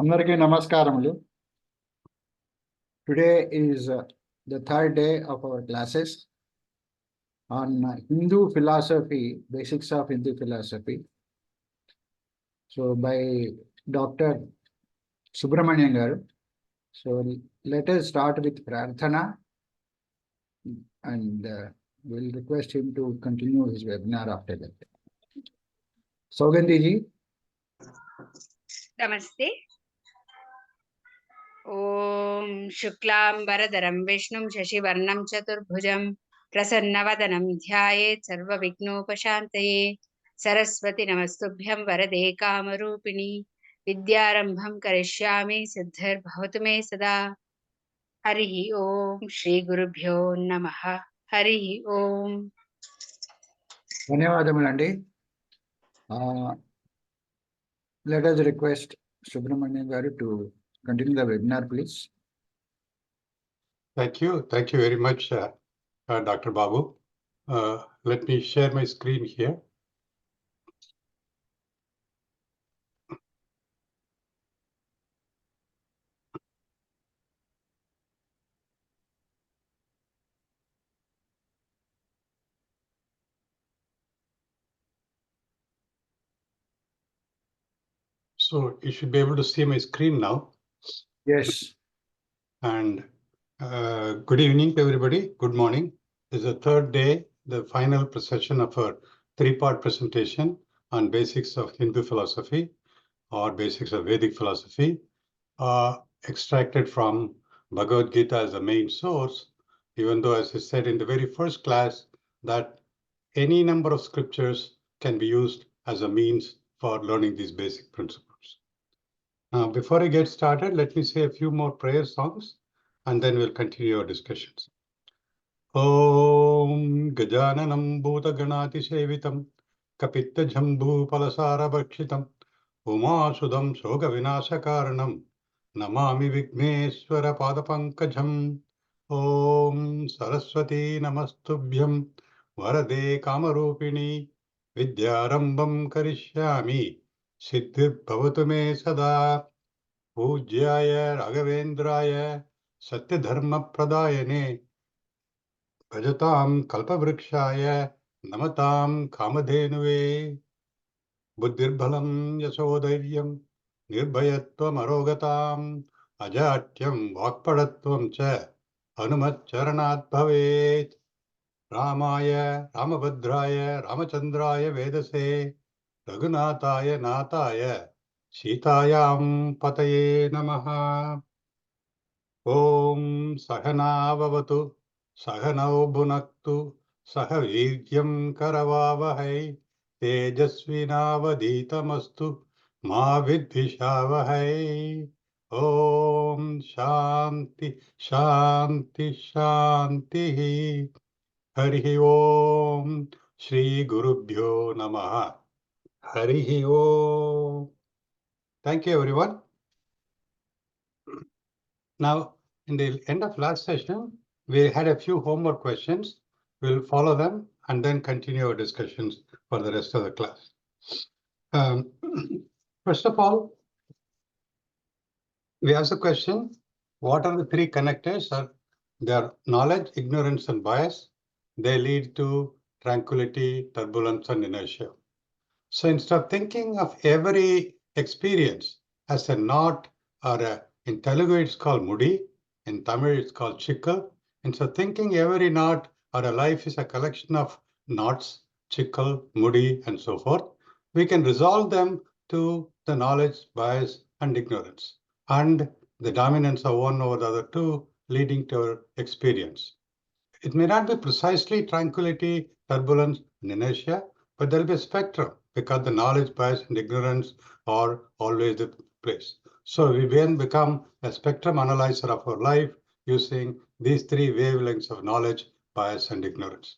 అందరికీ నమస్కారములు. Today is the third day of our classes on Hindu philosophy, basics of Hindu philosophy. So by Dr. Subramanian garu. So let us start with Prarthana and we'll request him to continue his webinar after that. Saugandhi ji. Namaste. Om Shuklambaradharam Vishnum Shashivarnam Chaturbhujam Prasannavadhanam Dhyayet Sarvavighnopashantaye Saraswati Namastubhyam Varade Kamarupini Vidyarambham Karishyami Siddhar Bhavatu Me Sada. Harihi Om Shri Gurubhyo Namaha. Harihi Om. ధన్యవాదములండి. Let us request Subramanian garu to continue the webinar, please. Thank you. Thank you very much, Dr. Babu. Let me share my screen here. So you should be able to see my screen now. Yes. And good evening to everybody. Good morning. This is the third day, the final session of our three-part presentation on basics of Hindu philosophy or basics of Vedic philosophy, extracted from Bhagavad Gita as the main source, even though, as I said in the very first class, that any number of scriptures can be used as a means for learning these basic principles. Now, before I get started, let me say a few more prayer songs, and then we'll continue our discussions. Om Gajananam Bhuta Ganati Sevitam Kapitta Jambhu Palasara Bhakshitam Umasudam Shoga Vinasha Karanam Namami Vigneswara Padapankajam Om Saraswati Namastubhyam Varade Kamarupini Vidyarambam Karishyami Siddhir Bhavatu Me Sada Pujyaya Raghavendraya Satyadharma Pradayane Bhajatam Kalpavrikshaya Namatam Kamadhenuve Buddhirbhalam Yasodaryam Nirbhayatvam Arogatam Ajatyam Vakpadatvam Cha Hanumat Charanat Bhavet Ramaya Ramabhadraya Ramachandraya Vedase Raghunathaya Nathaya Sitayam Pataye Namaha. Om Sahana Vavatu Sahanau Bhunaktu Saha Viryam Karavavahai Tejasvinavaditamastu Ma Vidvishavahai. Om Shanti Shanti Shanti. Harihi Om Shri Gurubhyo Namaha. Harihi Om. Thank you, everyone. Now, in the end of last session, we had a few homework questions. We'll follow them and then continue our discussions for the rest of the class. First of all, we asked the question, what are the three connectors? They are knowledge, ignorance, and bias. They lead to tranquility, turbulence, and inertia. So instead of thinking of every experience as a knot or in Telugu it's called mudi, in Tamil it's called chikkal. Instead of thinking every knot or a life is a collection of knots, chikkal, mudi, and so forth, we can resolve them to the knowledge, bias, and ignorance, and the dominance of one over the other two leading to our experience. It may not be precisely tranquility, turbulence, and inertia, but there will be a spectrum because the knowledge, bias, and ignorance are always the place. So we then become a spectrum analyzer of our life using these three wavelengths of knowledge, bias, and ignorance.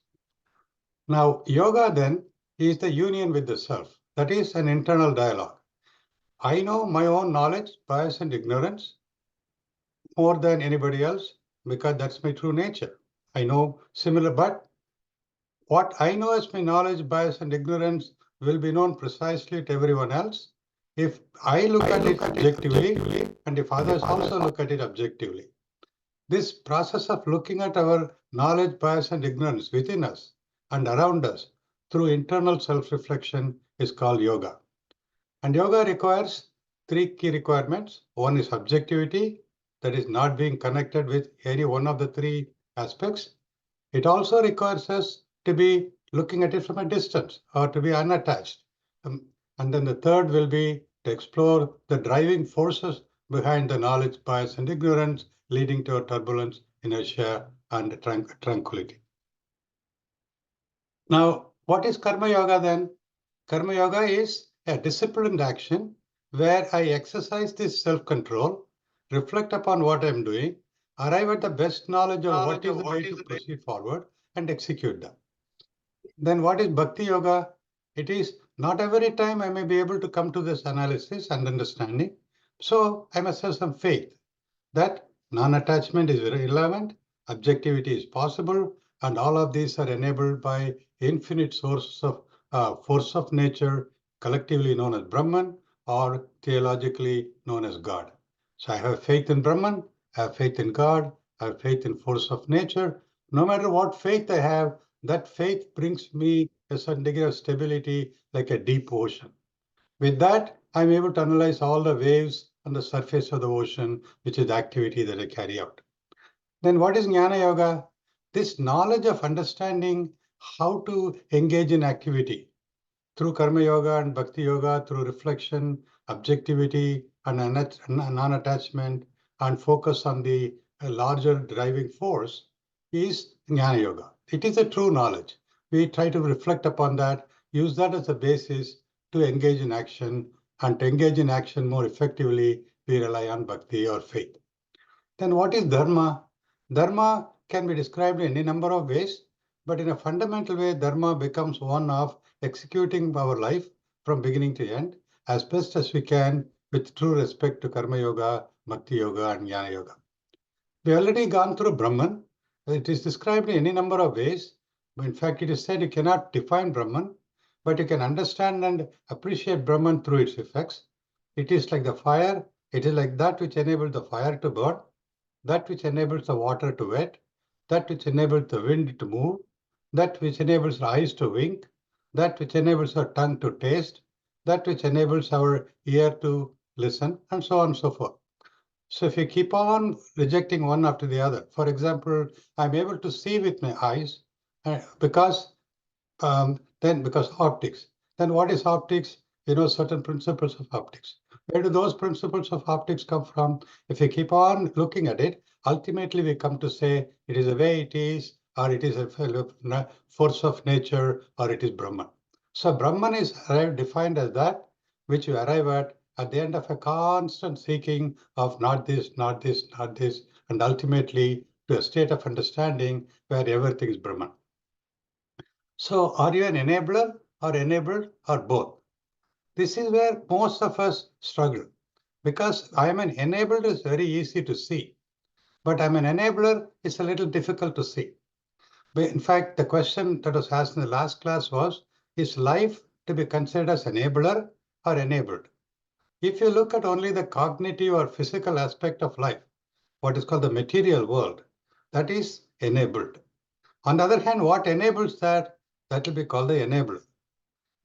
Now, yoga then is the union with the self. That is an internal dialogue. I know my own knowledge, bias, and ignorance more than anybody else because that's my true nature. I know similar, but what I know as my knowledge, bias, and ignorance will be known precisely to everyone else. if I look at it objectively and if others also look at it objectively. This process of looking at our knowledge, bias, and ignorance within us and around us through internal self-reflection is called yoga. And yoga requires three key requirements. One is objectivity, that is not being connected with any one of the three aspects. It also requires us to be looking at it from a distance or to be unattached. And then the third will be to explore the driving forces behind the knowledge, bias, and ignorance leading to turbulence, inertia, and tranquility. Now, what is Karma Yoga then? Karma Yoga is a disciplined action where I exercise this self-control, reflect upon what I'm doing, arrive at the best knowledge of what is the way to proceed forward, and execute that. Then what is Bhakti Yoga? It is not every time I may be able to come to this analysis and understanding. So I must have some faith that non-attachment is very relevant, objectivity is possible, and all of these are enabled by infinite sources of force of nature, collectively known as Brahman, or theologically known as God. So I have faith in Brahman, I have faith in God, I have faith in force of nature. No matter what faith I have, that faith brings me a certain degree of stability like a deep ocean. With that, I'm able to analyze all the waves on the surface of the ocean, which is the activity that I carry out. Then what is Jnana Yoga? This knowledge of understanding how to engage in activity through Karma Yoga and Bhakti Yoga, through reflection, objectivity, and non-attachment, and focus on the larger driving force is Jnana Yoga. It is a true knowledge. We try to reflect upon that, use that as a basis to engage in action, and to engage in action more effectively, we rely on Bhakti or faith. Then what is Dharma? Dharma can be described in any number of ways, but in a fundamental way, Dharma becomes one of executing our life from beginning to end as best as we can with true respect to Karma Yoga, Bhakti Yoga, and Jnana Yoga. We already gone through Brahman. It is described in any number of ways. In fact, it is said you cannot define Brahman, but you can understand and appreciate Brahman through its effects. It is like the fire. It is like that which enables the fire to burn, that which enables the water to wet, that which enables the wind to move, that which enables the eyes to wink, that which enables our tongue to taste, that which enables our ear to listen, and so on and so forth. So if you keep on rejecting one after the other, for example, I'm able to see with my eyes because optics. Then what is optics? You know, certain principles of optics. Where do those principles of optics come from? If you keep on looking at it, ultimately we come to say it is the way it is, or it is a force of nature, or it is Brahman. So Brahman is defined as that which you arrive at the end of a constant seeking of not this, not this, not this, and ultimately to a state of understanding where everything is Brahman. So are you an enabler or enabled or both? This is where most of us struggle, because I am an enabled is very easy to see, but I'm an enabler is a little difficult to see. But in fact, the question that was asked in the last class was, is life to be considered as enabler or enabled? If you look at only the cognitive or physical aspect of life, what is called the material world, that is enabled. On the other hand, what enables that will be called the enabler.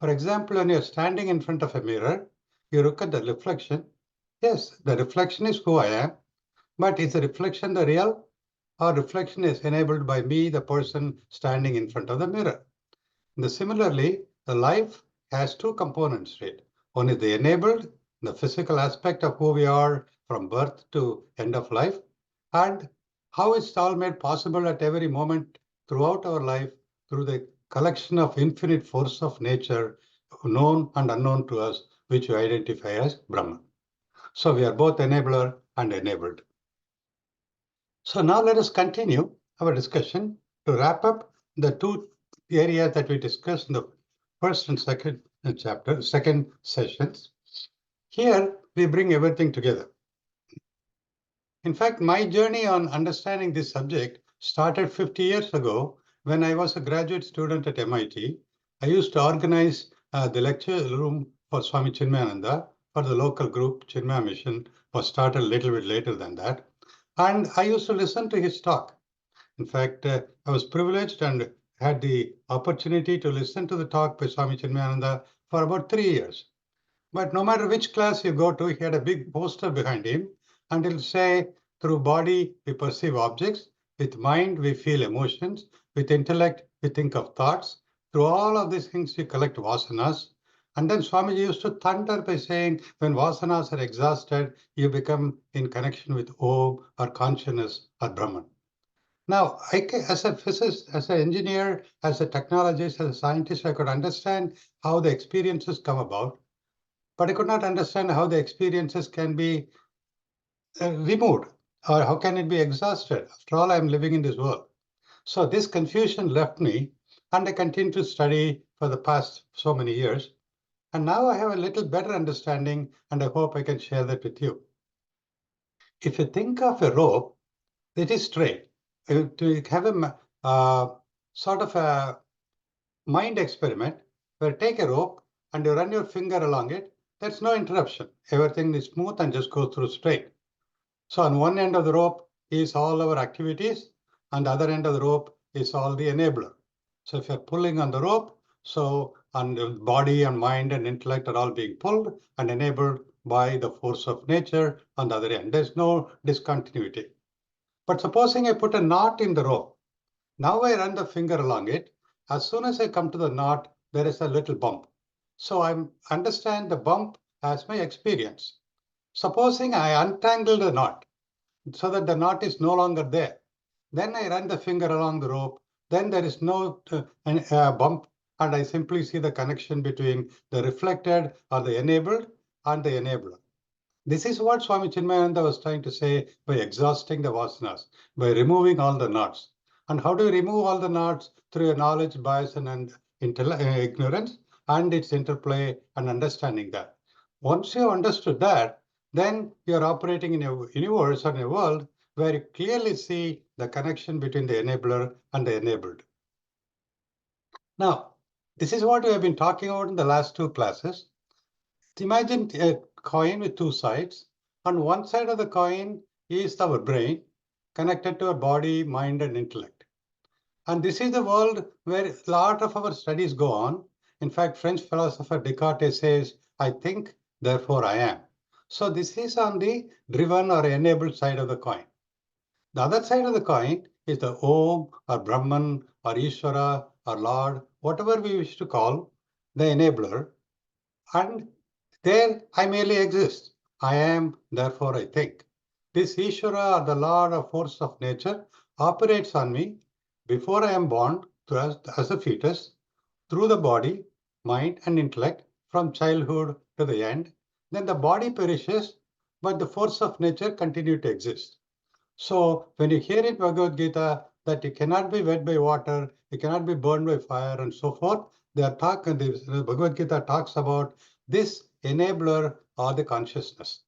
For example, when you're standing in front of a mirror, you look at the reflection. Yes, the reflection is who I am, but is the reflection the real, or reflection is enabled by me, the person standing in front of the mirror? Similarly, the life has two components to it. One is the enabled, the physical aspect of who we are from birth to end of life, and how it's all made possible at every moment throughout our life through the collection of infinite force of nature, known and unknown to us, which we identify as Brahman. So we are both enabler and enabled. So now let us continue our discussion to wrap up the two areas that we discussed in the first and second chapter, second sessions. Here we bring everything together. In fact, my journey on understanding this subject started 50 years ago when I was a graduate student at MIT. I used to organize the lecture room for Swami Chinmayananda for the local group. Chinmaya Mission was started a little bit later than that. And I used to listen to his talk. In fact, I was privileged and had the opportunity to listen to the talk by Swami Chinmayananda for about 3 years. But no matter which class you go to, he had a big poster behind him, and he'll say, through body, we perceive objects, with mind, we feel emotions, with intellect, we think of thoughts. Through all of these things, we collect vasanas. And then Swamiji used to thunder by saying, when vasanas are exhausted, you become in connection with Om or consciousness or Brahman. Now, as a physicist, as an engineer, as a technologist, as a scientist, I could understand how the experiences come about, but I could not understand how the experiences can be removed or how can it be exhausted. After all, I'm living in this world. So this confusion left me, and I continued to study for the past so many years. And now I have a little better understanding, and I hope I can share that with you. If you think of a rope, it is straight. To have a sort of a mind experiment where take a rope and you run your finger along it, there's no interruption. Everything is smooth and just goes through straight. So on one end of the rope is all our activities, and the other end of the rope is all the enabler. So if you're pulling on the rope, so on the body and mind and intellect are all being pulled and enabled by the force of nature on the other end. There's no discontinuity. But supposing I put a knot in the rope, now I run the finger along it. As soon as I come to the knot, there is a little bump. So I understand the bump as my experience. Supposing I untangle the knot so that the knot is no longer there. Then I run the finger along the rope. Then there is no bump, and I simply see the connection between the reflected or the enabled and the enabler. This is what Swami Chinmayananda was trying to say by exhausting the vasanas, by removing all the knots. And how do you remove all the knots? Through your knowledge, bias, and ignorance, and its interplay and understanding that. Once you have understood that, then you are operating in a universe or in a world where you clearly see the connection between the enabler and the enabled. Now, this is what we have been talking about in the last two classes. Imagine a coin with two sides. On one side of the coin is our brain connected to our body, mind, and intellect. And this is the world where a lot of our studies go on. In fact, French philosopher Descartes says, I think, therefore I am. So this is on the driven or enabled side of the coin. The other side of the coin is the Om or Brahman or Ishvara or Lord, whatever we wish to call the enabler. And there I merely exist. I am, therefore I think. This Ishvara or the Lord or force of nature operates on me before I am born as a fetus, through the body, mind, and intellect from childhood to the end. Then the body perishes, but the force of nature continues to exist. So when you hear in Bhagavad Gita that you cannot be wet by water, you cannot be burned by fire, and so forth, the Bhagavad Gita talks about this enabler or the consciousness.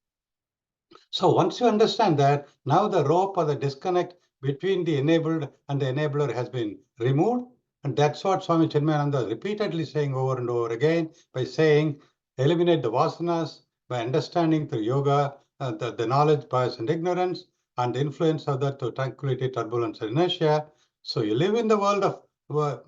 So once you understand that, now the rope or the disconnect between the enabled and the enabler has been removed. And that's what Swami Chinmayananda is repeatedly saying over and over again by saying, eliminate the vasanas by understanding through yoga, the knowledge, bias, and ignorance, and the influence of that to tranquility, turbulence, and inertia. So you live in the world of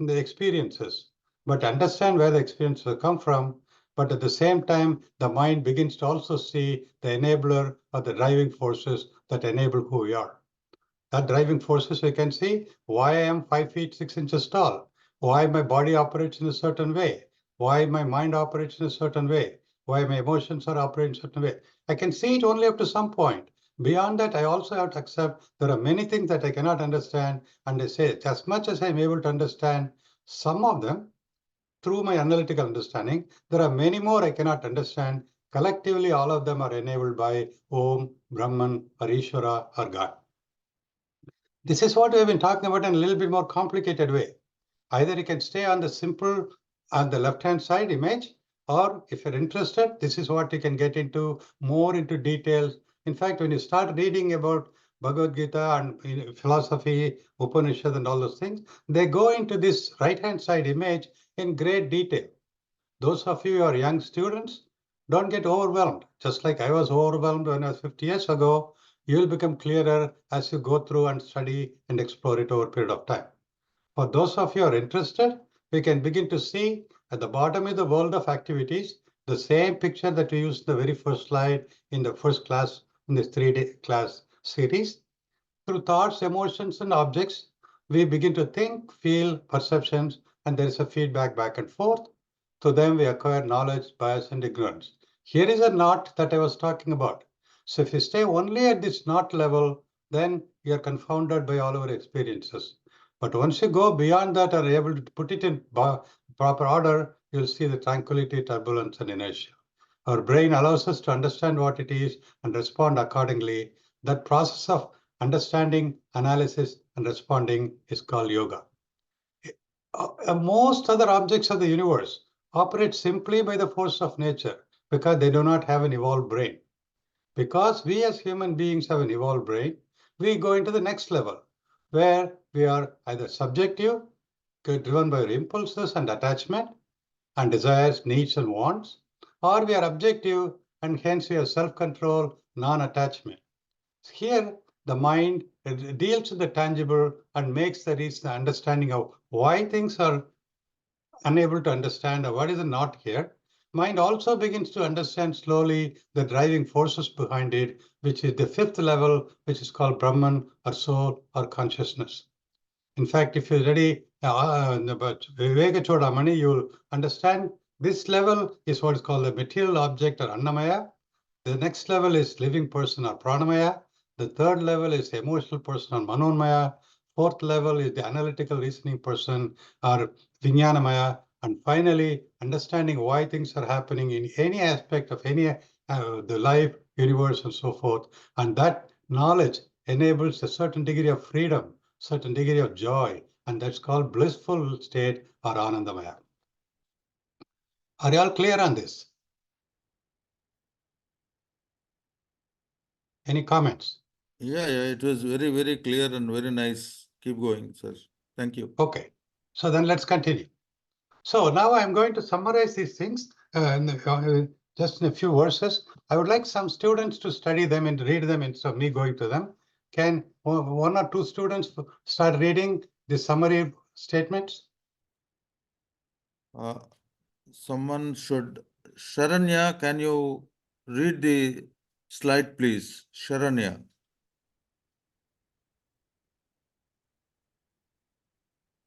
the experiences, but understand where the experiences come from. But at the same time, the mind begins to also see the enabler or the driving forces that enable who we are. That driving forces, we can see why I am 5 feet 6 inches tall, why my body operates in a certain way, why my mind operates in a certain way, why my emotions are operating in a certain way. I can see it only up to some point. Beyond that, I also have to accept there are many things that I cannot understand. And I say, as much as I'm able to understand some of them through my analytical understanding, there are many more I cannot understand. Collectively, all of them are enabled by Om, Brahman, or Ishvara, or God. This is what we have been talking about in a little bit more complicated way. Either you can stay on the simple on the left-hand side image, or if you're interested, this is what you can get into more into details. In fact, when you start reading about Bhagavad Gita and philosophy, Upanishad, and all those things, they go into this right-hand side image in great detail. Those of you who are young students, Don't get overwhelmed. Just like I was overwhelmed when I was 50 years ago, you will become clearer as you go through and study and explore it over a period of time. For those of you who are interested, we can begin to see at the bottom of the world of activities, the same picture that we used in the very first slide in the first class in this 3-day class series. Through thoughts, emotions, and objects, we begin to think, feel, perceptions, and there is a feedback back and forth. To them, we acquire knowledge, bias, and ignorance. Here is a knot that I was talking about. So if you stay only at this knot level, then you are confounded by all our experiences. But once you go beyond that and are able to put it in proper order, you'll see the tranquility, turbulence, and inertia. Our brain allows us to understand what it is and respond accordingly. That process of understanding, analysis, and responding is called yoga. Most other objects of the universe operate simply by the force of nature because they do not have an evolved brain. Because we as human beings have an evolved brain, we go into the next level where we are either subjective, driven by our impulses and attachment and desires, needs, and wants, or we are objective and hence we have self-control, non-attachment. Here, the mind deals with the tangible and makes the understanding of why things are unable to understand or what is not here. Mind also begins to understand slowly the driving forces behind it, which is the fifth level, which is called Brahman or soul or consciousness. In fact, if you study Viveka Chodamani, you'll understand this level is what is called the material object or Annamaya. The next level is living person or Pranamaya. The third level is emotional person or Manomaya. Fourth level is the analytical reasoning person or Vijnanamaya. And finally, understanding why things are happening in any aspect of any the life, universe, and so forth. And that knowledge enables a certain degree of freedom, certain degree of joy, and that's called blissful state or Anandamaya. Are you all clear on this? Any comments? Yeah, it was very, very clear and very nice. Keep going, sir. Thank you. Okay, so then let's continue. So now I'm going to summarize these things just in a few verses. I would like some students to study them and read them instead of me going to them. Can one or two students start reading the summary statements? Someone should. Sharanya, can you read the slide, please? Sharanya.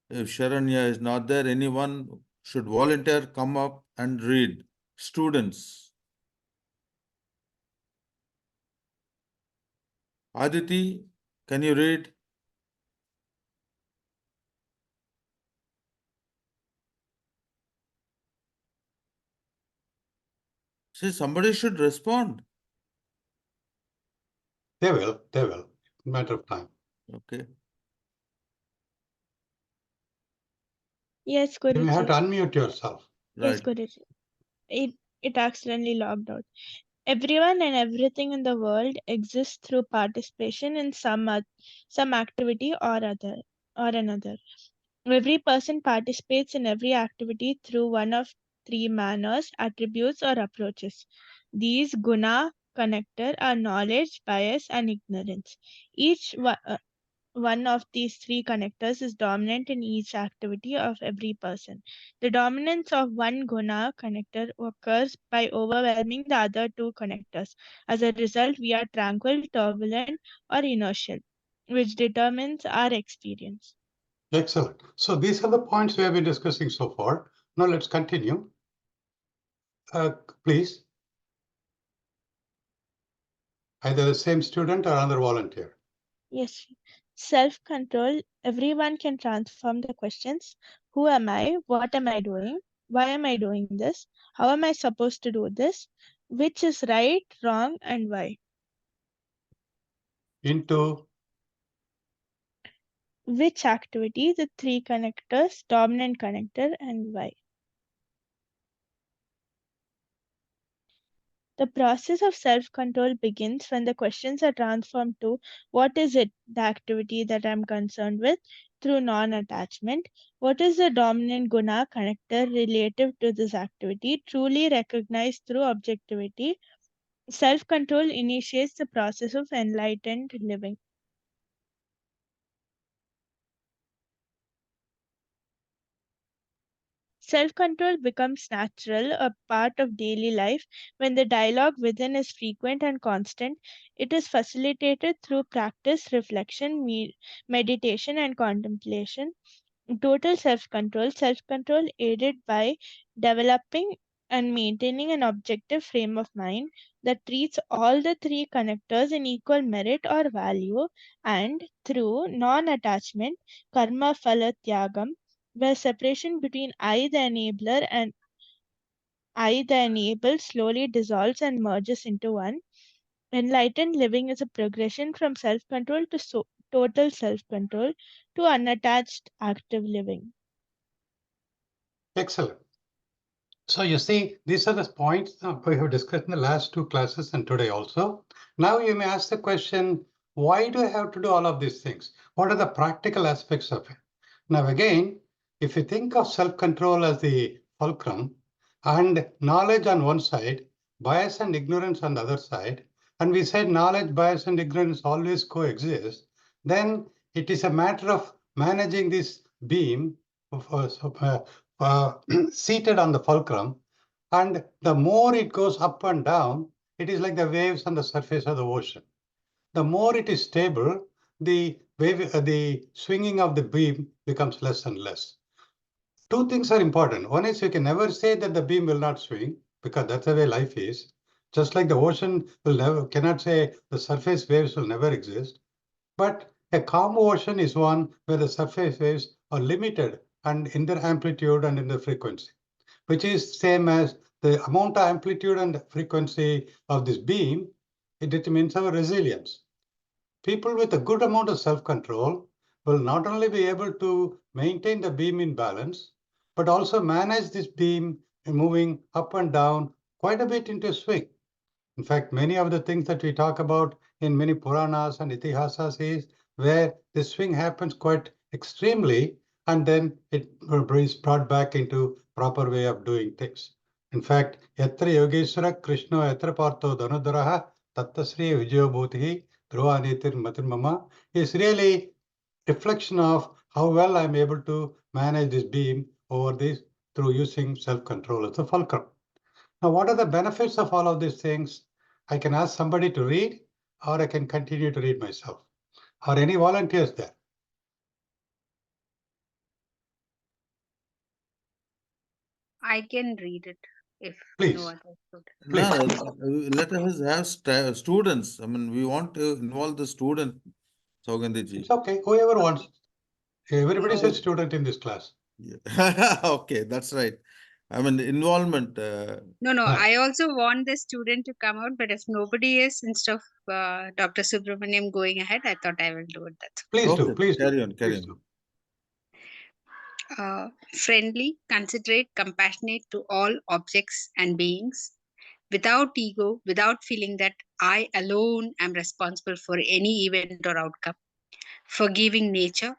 If Sharanya is not there, anyone should volunteer, come up and read. Students. Aditi, can you read? See, somebody should respond. They will. Matter of time. Okay. Yes, You may have to Guruji. unmute yourself. Yes, Right. Guruji. It accidentally logged out. Everyone and everything in the world exists through participation in some activity or another. Every person participates in every activity through one of three manners, attributes, or approaches. These guna connector are knowledge, bias, and ignorance. Each one of these three connectors is dominant in each activity of every person. The dominance of one guna connector occurs by overwhelming the other two connectors. As a result, we are tranquil, turbulent, or inertial, which determines our experience. Excellent. So these are the points we have been discussing so far. Now let's continue. Please. Either the same student or another volunteer. Yes. Self-control. Everyone can transform the questions. Who am I? What am I doing? Why am I doing this? How am I supposed to do this? Which is right, wrong, and why? Into Which activity, the three connectors, dominant connector, and why. The process of self-control begins when the questions are transformed to what is it, the activity that I'm concerned with, through non-attachment. What is the dominant guna connector relative to this activity, truly recognized through objectivity? Self-control initiates the process of enlightened living. Self-control becomes natural, a part of daily life, when the dialogue within is frequent and constant. It is facilitated through practice, reflection, meditation, and contemplation. Total self-control aided by developing and maintaining an objective frame of mind that treats all the three connectors in equal merit or value, and through non-attachment, karma phala tyagam, where separation between I the enabler and I the enabled slowly dissolves and merges into one. Enlightened living is a progression from self-control to total self-control to unattached active living. Excellent. So you see, these are the points we have discussed in the last two classes and today also. Now you may ask the question, why do I have to do all of these things? What are the practical aspects of it? Now again, if you think of self-control as the fulcrum and knowledge on one side, bias and ignorance on the other side, and we said knowledge, bias, and ignorance always coexist, then it is a matter of managing this beam seated on the fulcrum, and the more it goes up and down, it is like the waves on the surface of the ocean. The more it is stable, the swinging of the beam becomes less and less. Two things are important. One is you can never say that the beam will not swing, because that's the way life is. Just like the ocean cannot say the surface waves will never exist. But a calm ocean is one where the surface waves are limited and in their amplitude and in their frequency, which is same as the amount of amplitude and frequency of this beam. It determines our resilience. People with a good amount of self-control will not only be able to maintain the beam in balance, but also manage this beam moving up and down quite a bit into swing. In fact, many of the things that we talk about in many Puranas and Itihasas is where the swing happens quite extremely, and then it is brought back into proper way of doing things. In fact, Yatra Yogeshwara Krishna Yatra Partho Dhanudaraha Tattasri Vijayabhuti Dhruva Matimama is really reflection of how well I'm able to manage this beam over this through using self-control as a fulcrum. Now, what are the benefits of all of these things? I can ask somebody to read, or I can continue to read myself. Are any volunteers there? I can read it if Please. no others would. No, let us have students. I mean, we want to involve the student, Saugandhiji. It's okay, whoever wants. Everybody is a student in this class. Yeah. Okay, that's right. I mean, involvement. No, No. I also want the student to come out, but if nobody is, instead of Dr. Subramanian going ahead, I thought I will do it. That's Please do, Okay, please do. carry on, carry Please on. all. Friendly, considerate, compassionate to all objects and beings, without ego, without feeling that I alone am responsible for any event or outcome. Forgiving nature,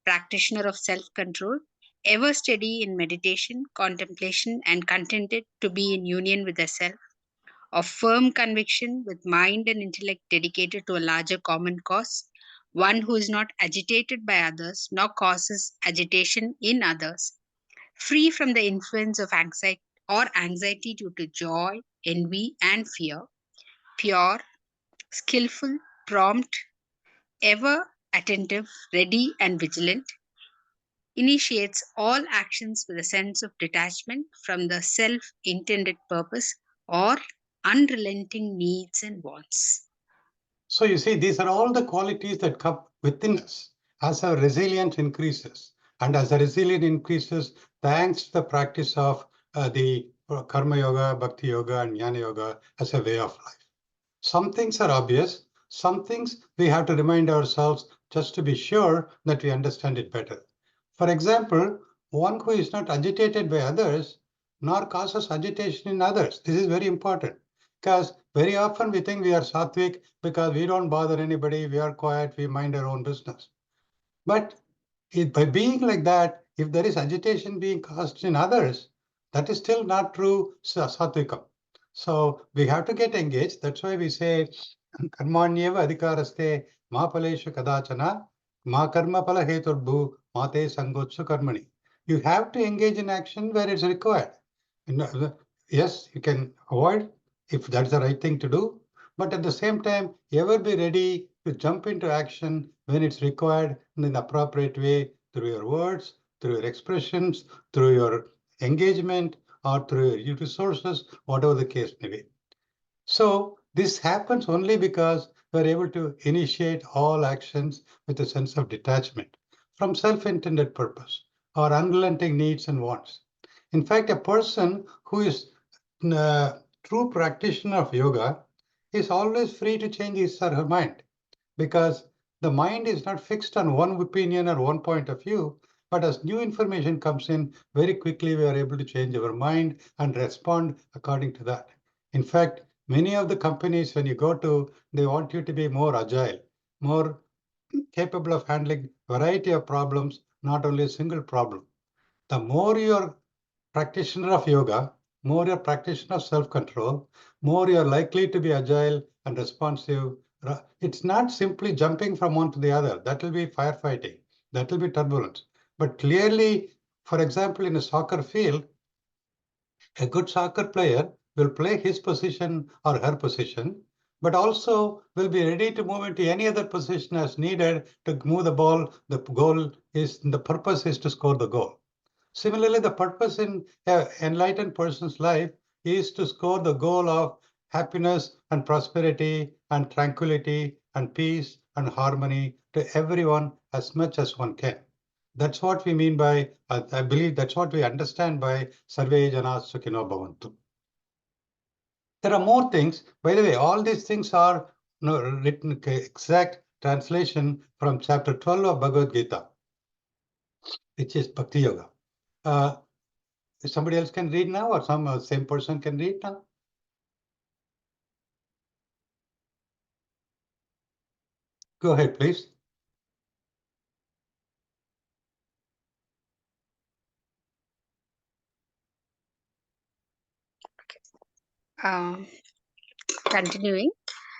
practitioner of self-control, ever steady in meditation, contemplation, and contented to be in union with the self. Of firm conviction with mind and intellect dedicated to a larger common cause, one who is not agitated by others nor causes agitation in others, free from the influence of anxiety due to joy, envy, and fear, pure, skillful, prompt, ever attentive, ready, and vigilant, initiates all actions with a sense of detachment from the self intended purpose or unrelenting needs and wants. So you see, these are all the qualities that come within us as our resilience increases. And as the resilience increases, thanks to the practice of the Karma Yoga, Bhakti Yoga, and Jnana Yoga as a way of life. Some things are obvious. Some things we have to remind ourselves just to be sure that we understand it better. For example, one who is not agitated by others nor causes agitation in others. This is very important, Because very often we think we are sattvic because we don't bother anybody, we are quiet, we mind our own business. But by being like that, if there is agitation being caused in others, that is still not true sattvika. So we have to get engaged. That's why we say, karmanyeva adhikaraste ma paleshu kadachana ma karma pala heturbhu mate sangotsu karmani. You have to engage in action where it's required. Yes, you can avoid if that's the right thing to do, but at the same time, ever be ready to jump into action when it's required in the appropriate way through your words, through your expressions, through your engagement, or through your resources, whatever the case may be. So this happens only because we're able to initiate all actions with a sense of detachment from self-intended purpose or unrelenting needs and wants. In fact, a person who is a true practitioner of yoga is always free to change his or her mind, because the mind is not fixed on one opinion or one point of view, but as new information comes in, very quickly we are able to change our mind and respond according to that. In fact, many of the companies, when you go to, they want you to be more agile, more capable of handling variety of problems, not only a single problem. The more you're practitioner of yoga, more you're practitioner of self-control, more you're likely to be agile and responsive. It's not simply jumping from one to the other. That will be firefighting. That will be turbulence. But clearly, for example, in a soccer field, a good soccer player will play his position or her position, but also will be ready to move into any other position as needed to move the ball. The purpose is to score the goal. Similarly, the purpose in an enlightened person's life is to score the goal of happiness and prosperity and tranquility and peace and harmony to everyone as much as one can. That's what we mean by, I believe that's what we understand by Sarve Jana Sukhino Bhavantu. There are more things. By the way, all these things are written exact translation from chapter 12 of Bhagavad Gita, which is Bhakti Yoga. Somebody else can read now, or some same person can read now? Go ahead, please. Continuing,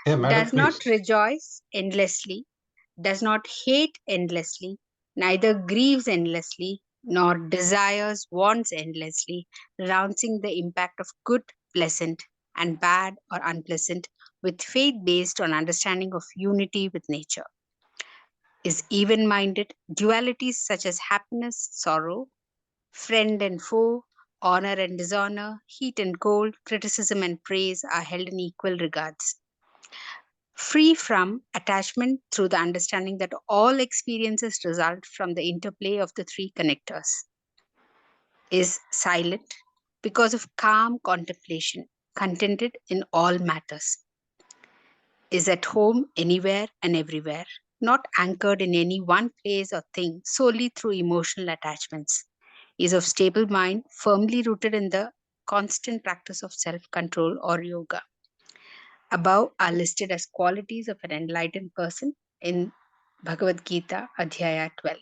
Yeah, madam, does not please. rejoice endlessly, does not hate endlessly, neither grieves endlessly, nor desires wants endlessly, renouncing the impact of good, pleasant, and bad or unpleasant, with faith based on understanding of unity with nature. Is even minded, dualities such as happiness, sorrow, friend and foe, honor and dishonor, heat and cold, criticism and praise are held in equal regards. Free from attachment through the understanding that all experiences result from the interplay of the three connectors. Is silent because of calm contemplation, contented in all matters. Is at home anywhere and everywhere, not anchored in any one place or thing solely through emotional attachments. Is of stable mind, firmly rooted in the constant practice of self-control or yoga. Above are listed as qualities of an enlightened person in Bhagavad Gita, Adhyaya 12.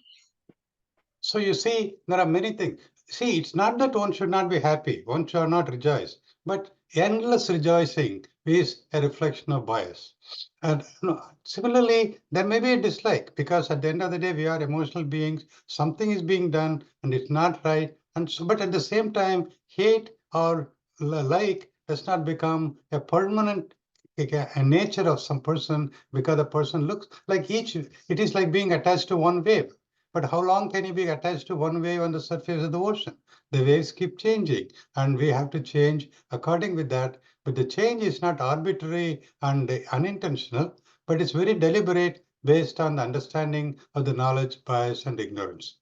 So you see, there are many things. See, it's not that one should not be happy, one should not rejoice, but endless rejoicing is a reflection of bias. And similarly, there may be a dislike, because at the end of the day, we are emotional beings. Something is being done and it's not right. And so, but at the same time, hate or like does not become a permanent a nature of some person, because the person looks like it is like being attached to one wave. But how long can you be attached to one wave on the surface of the ocean? The waves keep changing, and we have to change according with that. But the change is not arbitrary and unintentional, but it's very deliberate based on the understanding of the knowledge, bias, and ignorance.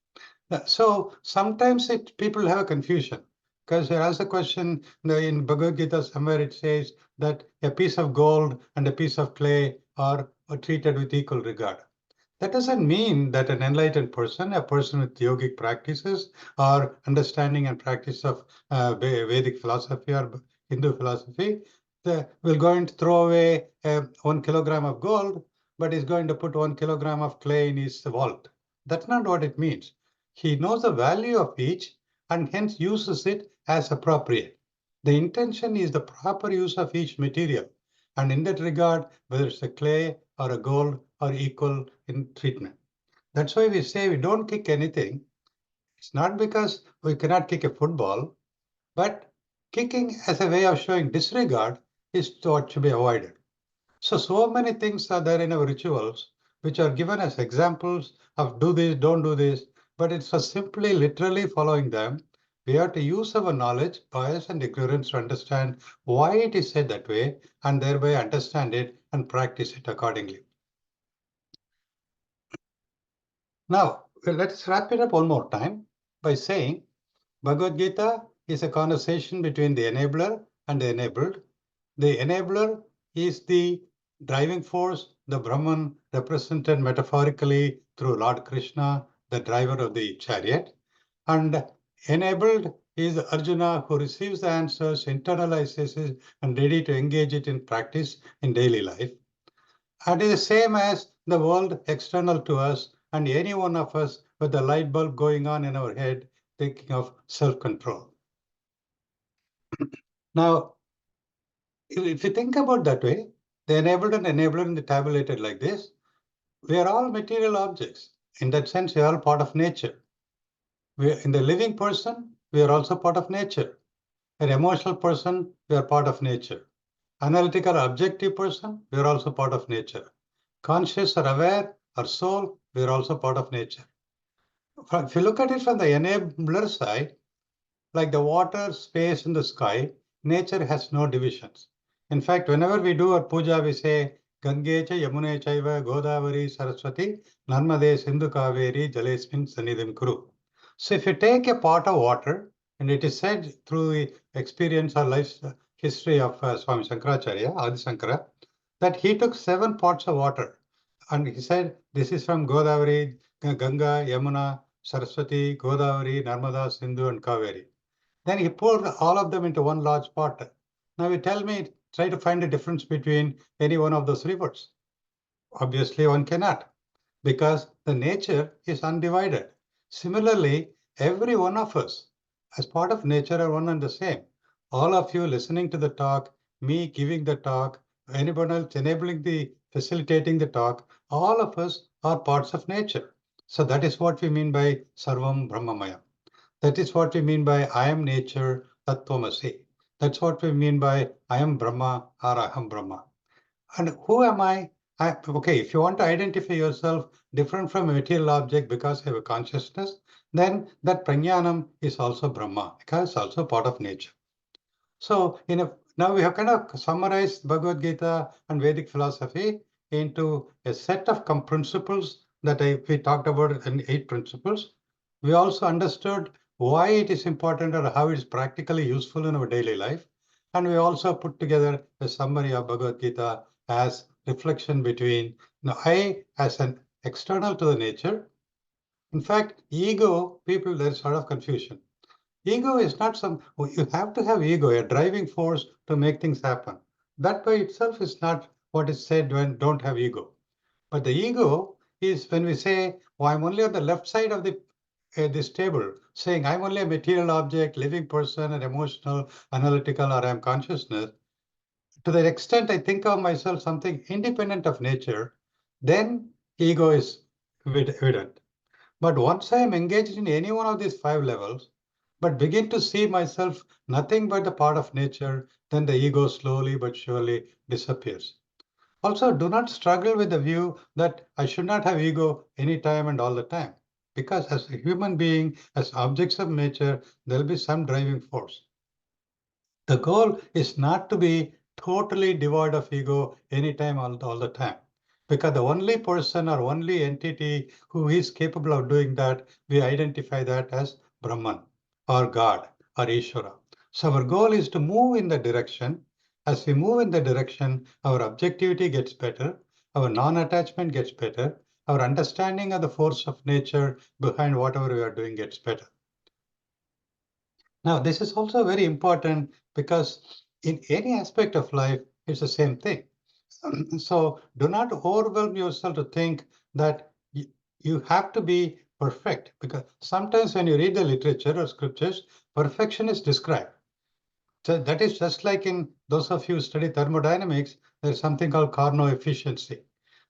So sometimes people have a confusion, because there is a question in Bhagavad Gita somewhere it says that a piece of gold and a piece of clay are treated with equal regard. That doesn't mean that an enlightened person, a person with yogic practices or understanding and practice of Vedic philosophy or Hindu philosophy, will going to throw away 1 kilogram of gold, but is going to put 1 kilogram of clay in his vault. That's not what it means. He knows the value of each and hence uses it as appropriate. The intention is the proper use of each material. And in that regard, whether it's a clay or a gold or equal in treatment. That's why we say we don't kick anything. It's not because we cannot kick a football, but kicking as a way of showing disregard is what should be avoided. So many things are there in our rituals, which are given as examples of do this, don't do this, but it's for simply literally following them. We have to use our knowledge, bias, and ignorance to understand why it is said that way, and thereby understand it and practice it accordingly. Now, let's wrap it up one more time by saying Bhagavad Gita is a conversation between the enabler and the enabled. The enabler is the driving force, the Brahman represented metaphorically through Lord Krishna, the driver of the chariot. And enabled is Arjuna, who receives the answers, internalizes it, and ready to engage it in practice in daily life. And it is the same as the world external to us and any one of us with the light bulb going on in our head, thinking of self-control. Now, if you think about that way, the enabled and enabler in the tabulated like this, we are all material objects. In that sense, we are all part of nature. In the living person, we are also part of nature. An emotional person, we are part of nature. Analytical, objective person, we are also part of nature. Conscious or aware or soul, we are also part of nature. If you look at it from the enabler side, like the water, space, and the sky, nature has no divisions. In fact, whenever we do our puja, we say, Gange cha Yamune chaiva Godavari Saraswati Narmade Sindhu Kaveri Jalesmin Sanidhim Kuru. So if you take a pot of water, and it is said through the experience or life history of Swami Shankaracharya, Adi Shankara, that he took 7 pots of water. And he said, this is from Godavari, Ganga, Yamuna, Saraswati, Godavari, Narmada, Sindhu, and Kaveri. Then he poured all of them into one large pot. Now you tell me, try to find a difference between any one of those rivers. Obviously, one cannot, because the nature is undivided. Similarly, every one of us, as part of nature, are one and the same. All of you listening to the talk, me giving the talk, anyone else facilitating the talk, all of us are parts of nature. So that is what we mean by Sarvam Brahmamaya. That is what we mean by I am nature, Tattvamasi. That's what we mean by I am Brahma, Araham Brahma. And who am I? Okay, if you want to identify yourself different from a material object because you have a consciousness, then that prajnanam is also Brahma, because it's also part of nature. So now we have kind of summarized Bhagavad Gita and Vedic philosophy into a set of principles that we talked about in 8 principles. We also understood why it is important or how it is practically useful in our daily life. And we also put together a summary of Bhagavad Gita as reflection between I as an external to the nature. In fact, ego, people, there's sort of confusion. Ego is not you have to have ego, a driving force to make things happen. That by itself is not what is said when don't have ego. But the ego is when we say, well, I'm only on the left side of this table, saying I'm only a material object, living person, an emotional, analytical, or I'm consciousness. To the extent I think of myself something independent of nature, then ego is evident. But once I am engaged in any one of these 5 levels, but begin to see myself nothing but the part of nature, then the ego slowly but surely disappears. Also, do not struggle with the view that I should not have ego anytime and all the time. Because as a human being, as objects of nature, there'll be some driving force. The goal is not to be totally devoid of ego anytime, all the time. Because the only person or only entity who is capable of doing that, we identify that as Brahman or God or Ishvara. So our goal is to move in the direction. As we move in the direction, our objectivity gets better, our non-attachment gets better, our understanding of the force of nature behind whatever we are doing gets better. Now, this is also very important because in any aspect of life, it's the same thing. So do not overwhelm yourself to think that you have to be perfect, because sometimes when you read the literature or scriptures, perfection is described. So that is just like in those of you who study thermodynamics, there's something called Carnot efficiency.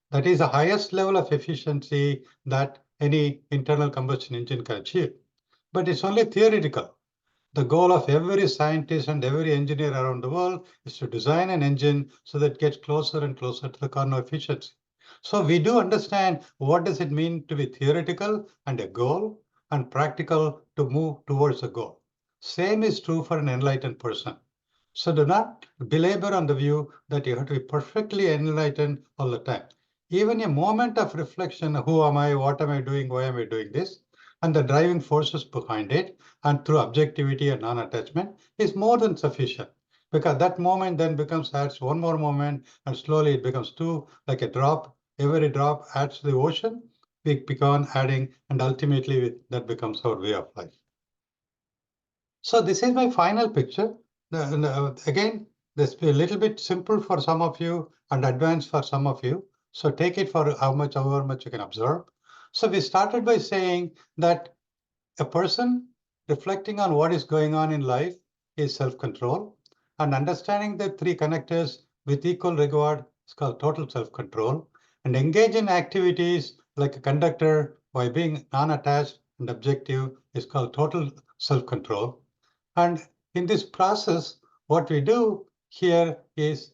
That is the highest level of efficiency that any internal combustion engine can achieve. But it's only theoretical. The goal of every scientist and every engineer around the world is to design an engine so that it gets closer and closer to the Carnot efficiency. So we do understand what does it mean to be theoretical and a goal, and practical to move towards a goal. Same is true for an enlightened person. So do not belabor on the view that you have to be perfectly enlightened all the time. Even a moment of reflection, who am I, what am I doing, why am I doing this, and the driving forces behind it, and through objectivity and non-attachment, is more than sufficient. Because that moment then adds one more moment, and slowly it becomes two, like a drop. Every drop adds to the ocean, we begin adding, and ultimately that becomes our way of life. So this is my final picture. Again, this will be a little bit simple for some of you and advanced for some of you. So take it for however much you can observe. So we started by saying that a person reflecting on what is going on in life is self-control, and understanding the three connectors with equal regard is called total self-control, and engage in activities like a conductor by being non-attached and objective is called total self-control. And in this process, what we do here is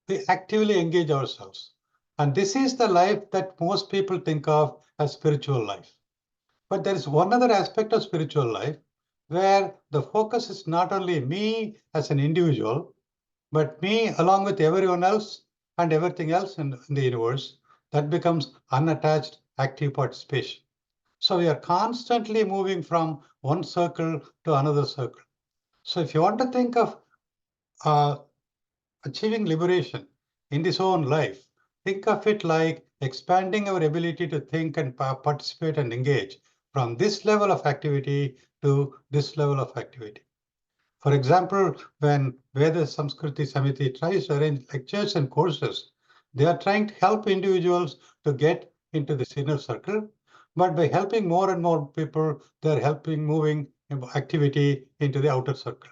we actively engage ourselves. And this is the life that most people think of as spiritual life. But there is one other aspect of spiritual life where the focus is not only me as an individual, but me along with everyone else and everything else in the universe. That becomes unattached active participation. So we are constantly moving from one circle to another circle. So if you want to think of achieving liberation in this own life, think of it like expanding our ability to think and participate and engage from this level of activity to this level of activity. For example, when Veda Samskruti Samiti tries to arrange lectures and courses, they are trying to help individuals to get into this inner circle. But by helping more and more people, they're helping moving activity into the outer circle.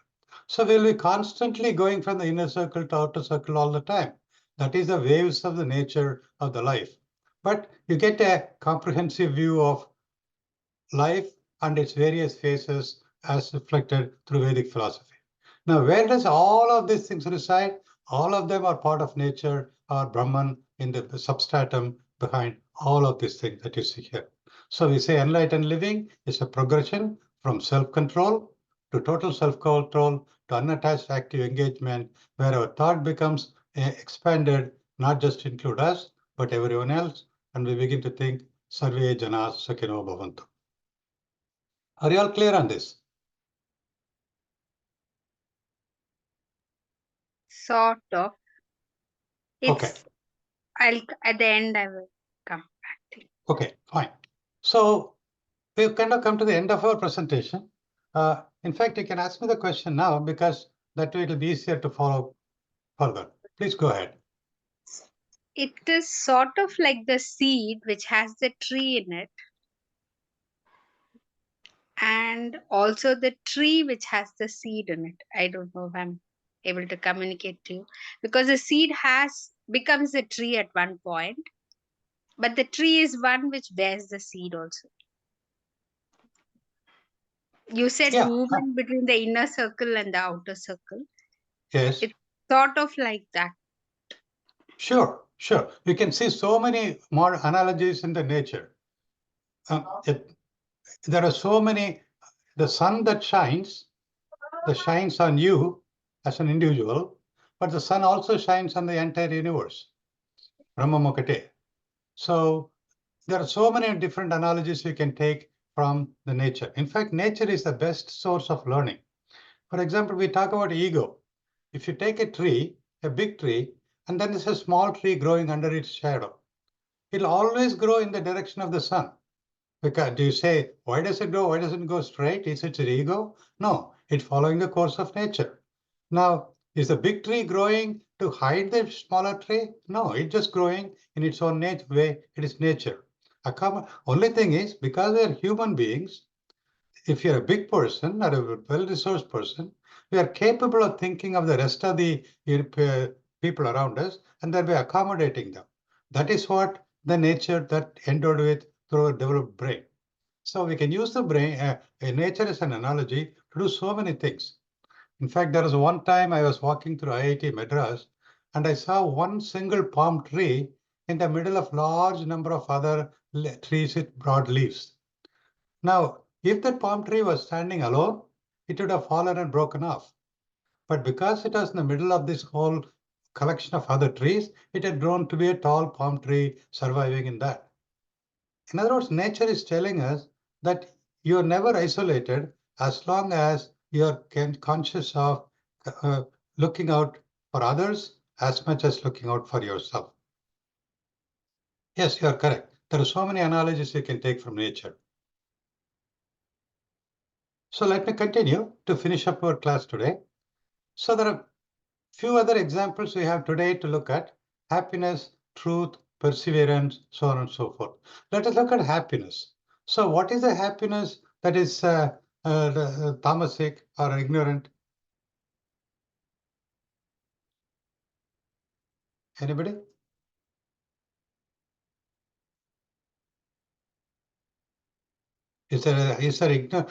So we'll be constantly going from the inner circle to outer circle all the time. That is the waves of the nature of the life. But you get a comprehensive view of life and its various phases as reflected through Vedic philosophy. Now, where does all of these things reside? All of them are part of nature or Brahman in the substratum behind all of these things that you see here. So we say enlightened living is a progression from self-control to total self-control to unattached active engagement, where our thought becomes expanded, not just include us, but everyone else, and we begin to think Sarve Janas Sukhino Bhavantu. Are you all clear on this? Sort of. It's, Okay. at the end, I will come back to you. Okay, fine. So we've kind of come to the end of our presentation. In fact, you can ask me the question now because that way it'll be easier to follow further. Please go ahead. It is sort of like the seed which has the tree in it, and also the tree which has the seed in it. I don't know if I'm able to communicate to you, because the seed becomes a tree at one point, but the tree is one which bears the seed also. You said Yeah. movement between the inner circle and the outer circle. Yes. It's sort of like that. Sure. You can see so many more analogies in the nature. There are so many. The sun that shines on you as an individual, but the sun also shines on the entire universe. Brahma Mukate. So there are so many different analogies you can take from the nature. In fact, nature is the best source of learning. For example, we talk about ego. If you take a tree, a big tree, and then there's a small tree growing under its shadow, it'll always grow in the direction of the sun. Because do you say, why does it grow? Why doesn't it go straight? Is it ego? No, it's following the course of nature. Now, Is the big tree growing to hide the smaller tree? No, it's just growing in its own way. It is nature. Only thing is, because we are human beings, if you're a big person or a well-resourced person, we are capable of thinking of the rest of the people around us, and then we're accommodating them. That is what the nature that endowed with through a developed brain. So we can use the brain, nature as an analogy to do so many things. In fact, there was one time I was walking through IIT Madras, and I saw one single palm tree in the middle of large number of other trees with broad leaves. Now, if that palm tree was standing alone, it would have fallen and broken off. But because it was in the middle of this whole collection of other trees, it had grown to be a tall palm tree surviving in that. In other words, nature is telling us that you are never isolated as long as you are conscious of looking out for others as much as looking out for yourself. Yes, you are correct. There are so many analogies you can take from nature. So let me continue to finish up our class today. So there are few other examples we have today to look at: happiness, truth, perseverance, so on and so forth. Let us look at happiness. So what is the happiness that is tamasic or ignorant? Anybody? Is there ignorant?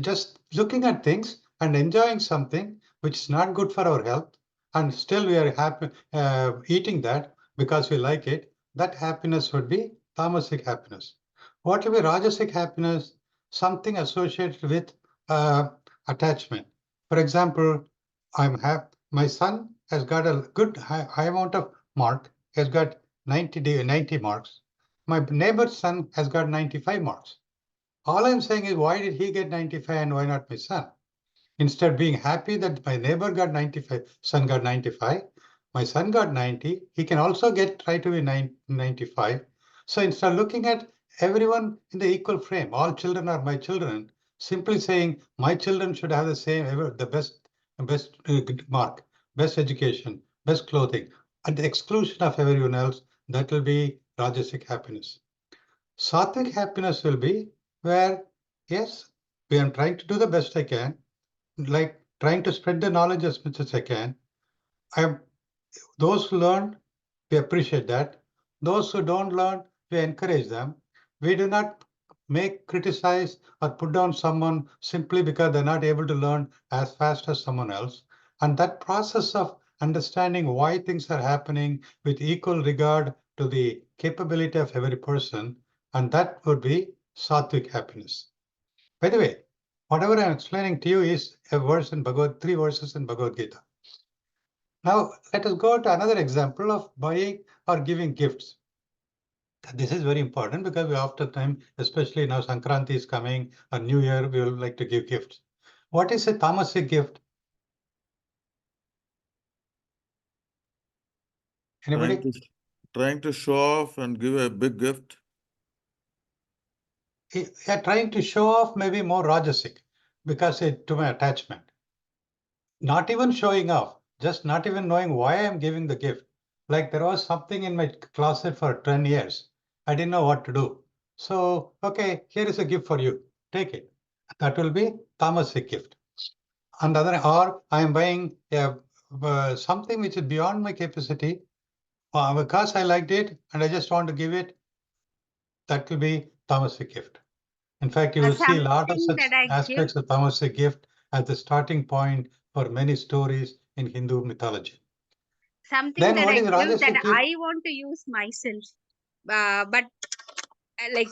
Just looking at things and enjoying something which is not good for our health, and still we are happy eating that because we like it, that happiness would be tamasic happiness. What will be rajasic happiness? Something associated with attachment. For example, my son has got a good high amount of mark. He has got 90 marks. My neighbor's son has got 95 marks. All I'm saying is, why did he get 95 and why not my son? Instead of being happy that my neighbor got 95, son got 95, my son got 90, he can also try to be 95. So instead of looking at everyone in the equal frame, all children are my children, simply saying my children should have the same, the best mark, best education, best clothing, at the exclusion of everyone else, that will be rajasic happiness. Sattvic happiness will be where, yes, we are trying to do the best I can, like trying to spread the knowledge as much as I can. Those who learn, we appreciate that. Those who don't learn, we encourage them. We do not criticize or put down someone simply because they're not able to learn as fast as someone else. And that process of understanding why things are happening with equal regard to the capability of every person, and that would be sattvic happiness. By the way, whatever I'm explaining to you is a verse in three verses in Bhagavad Gita. Now, let us go to another example of buying or giving gifts. This is very important because we often time, especially now Sankranti is coming, a new year, we will like to give gifts. What is a tamasic gift? Anybody? Trying to show off and give a big gift. Yeah, trying to show off may be more rajasic because to my attachment. Not even showing off, just not even knowing why I'm giving the gift. Like there was something in my closet for 10 years. I didn't know what to do. So, okay, here is a gift for you. Take it. That will be tamasic gift. On the other, or I am buying something which is beyond my capacity because I liked it and I just want to give it. That will be tamasic gift. In fact, you will see a lot of such aspects of tamasic gift as the starting point for many stories in Hindu mythology. Something Then that what I is give rajasic that gift? I want to use myself, but like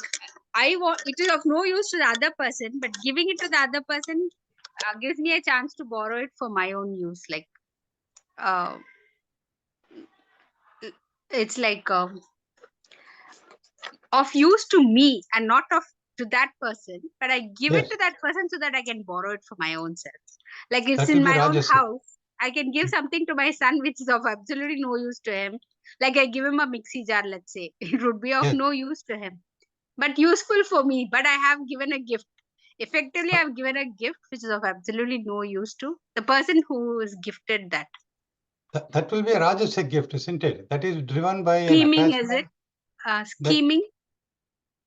I want it is of no use to the other person, but giving it to the other person gives me a chance to borrow it for my own use. Like it's like of use to me and not of to that person, but I give it to that person so that I can borrow it for my own self. Like it's in my own house, I can give something to my son which is of absolutely no use to him. Like I give him a mixie jar, let's say, it would be of no use to him, but useful for me. But I have given a gift. Effectively, I've given a gift which is of absolutely no use to the person who is gifted that. That will be a Rajasic gift, isn't it? That is driven by an Scheming, is attachment. it? Scheming?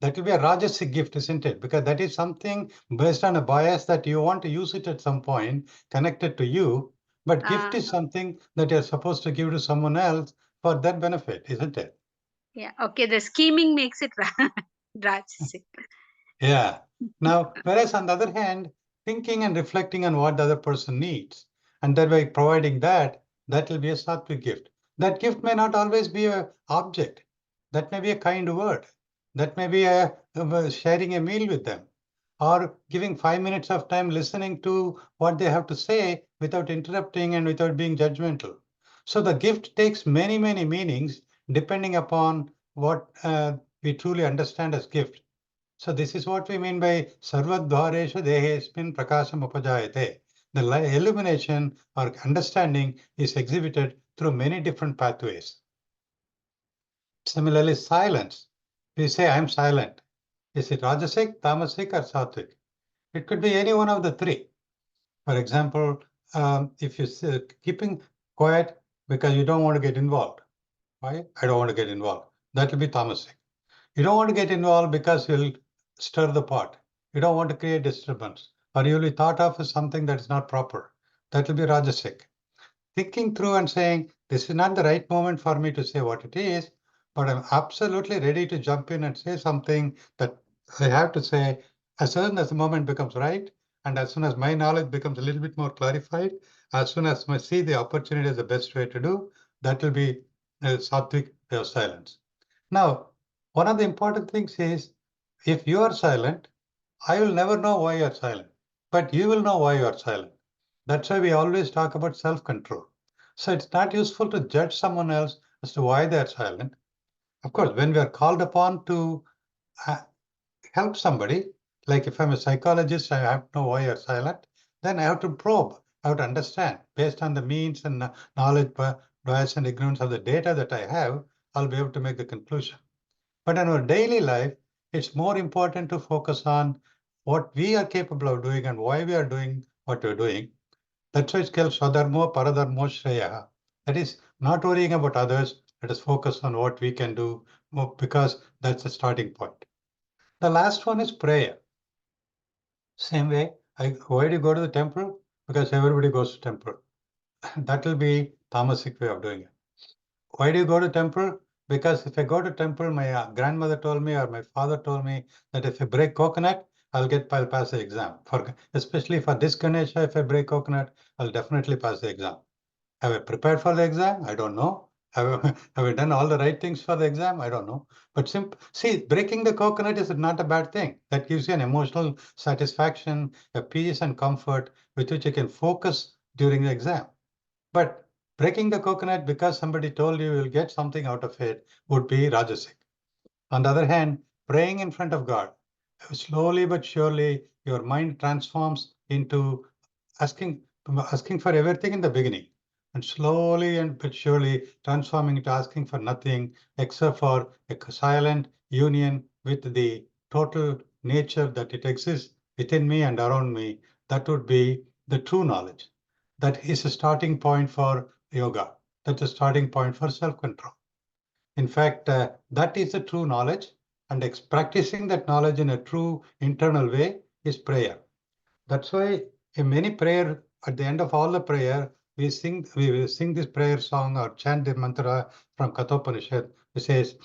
That will be a Rajasic gift, isn't it? Because that is something based on a bias that you want to use it at some point, connected to you. But gift is something that you're supposed to give to someone else for that benefit, isn't it? Yeah. Okay. The scheming makes it Rajasic. Yeah. Now, whereas on the other hand, thinking and reflecting on what the other person needs, and thereby providing that, that will be a sattvic gift. That gift may not always be an object. That may be a kind word. That may be sharing a meal with them, or giving 5 minutes of time listening to what they have to say without interrupting and without being judgmental. So the gift takes many, many meanings depending upon what we truly understand as gift. So this is what we mean by sarvadvaresha dehesmin prakasham upajayate. The illumination or understanding is exhibited through many different pathways. Similarly, silence. We say, I'm silent. Is it Rajasic, Tamasic, or Sattvic? It could be any one of the three. For example, if you're keeping quiet because you don't want to get involved. Why? I don't want to get involved. That will be Tamasic. You don't want to get involved because you'll stir the pot. You don't want to create disturbance, or you'll be thought of as something that is not proper. That will be Rajasic. Thinking through and saying, this is not the right moment for me to say what it is, but I'm absolutely ready to jump in and say something that I have to say as soon as the moment becomes right, and as soon as my knowledge becomes a little bit more clarified, as soon as I see the opportunity as the best way to do, that will be a sattvic way of silence. Now, one of the important things is, if you are silent, I will never know why you are silent, but you will know why you are silent. That's why we always talk about self-control. So it's not useful to judge someone else as to why they are silent. Of course, when we are called upon to help somebody, like if I'm a psychologist, I have to know why you're silent, then I have to probe, I have to understand based on the means and knowledge, bias and ignorance of the data that I have, I'll be able to make the conclusion. But in our daily life, it's more important to focus on what we are capable of doing and why we are doing what we're doing. That's why it's called Swadharmo Paradharmo Shreya. That is not worrying about others. Let us focus on what we can do because that's the starting point. The last one is prayer. Same way, why do you go to the temple? Because everybody goes to temple. That will be tamasic way of doing it. Why do you go to temple? Because if I go to temple, my grandmother told me or my father told me that if I break coconut, I'll pass the exam. Especially for this Ganesha, if I break coconut, I'll definitely pass the exam. Have I prepared for the exam? I don't know. Have I done all the right things for the exam? I don't know. But see, breaking the coconut is not a bad thing. That gives you an emotional satisfaction, a peace and comfort with which you can focus during the exam. But breaking the coconut because somebody told you you'll get something out of it would be Rajasic. On the other hand, praying in front of God, slowly but surely, your mind transforms into asking for everything in the beginning, and slowly and but surely transforming into asking for nothing except for a silent union with the total nature that it exists within me and around me. That would be the true knowledge. That is a starting point for yoga. That's a starting point for self-control. In fact, that is the true knowledge, and practicing that knowledge in a true internal way is prayer. That's why in many prayer, at the end of all the prayer, we will sing this prayer song or chant the mantra from Kathopanishad, which says,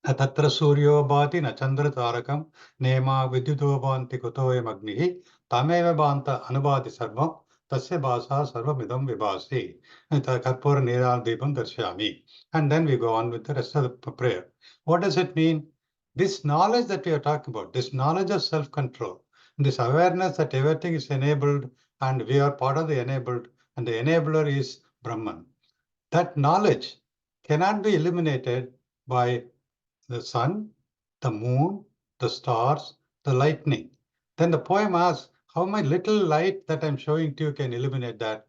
Tatra Suryo Bhati na Chandra Tarakam Nema Vidyuto Bhanti Kutoyam Agnihi Tameva Bhanta Anubhati Sarvam Tasya Bhasa Sarvamidam Vibhasi Karpura Niral Deepam Darshami. And then we go on with the rest of the prayer. What does it mean? This knowledge that we are talking about, this knowledge of self-control, this awareness that everything is enabled and we are part of the enabled, and the enabler is Brahman. That knowledge cannot be eliminated by the sun, the moon, the stars, the lightning. Then the poem asks, how my little light that I'm showing to you can illuminate that?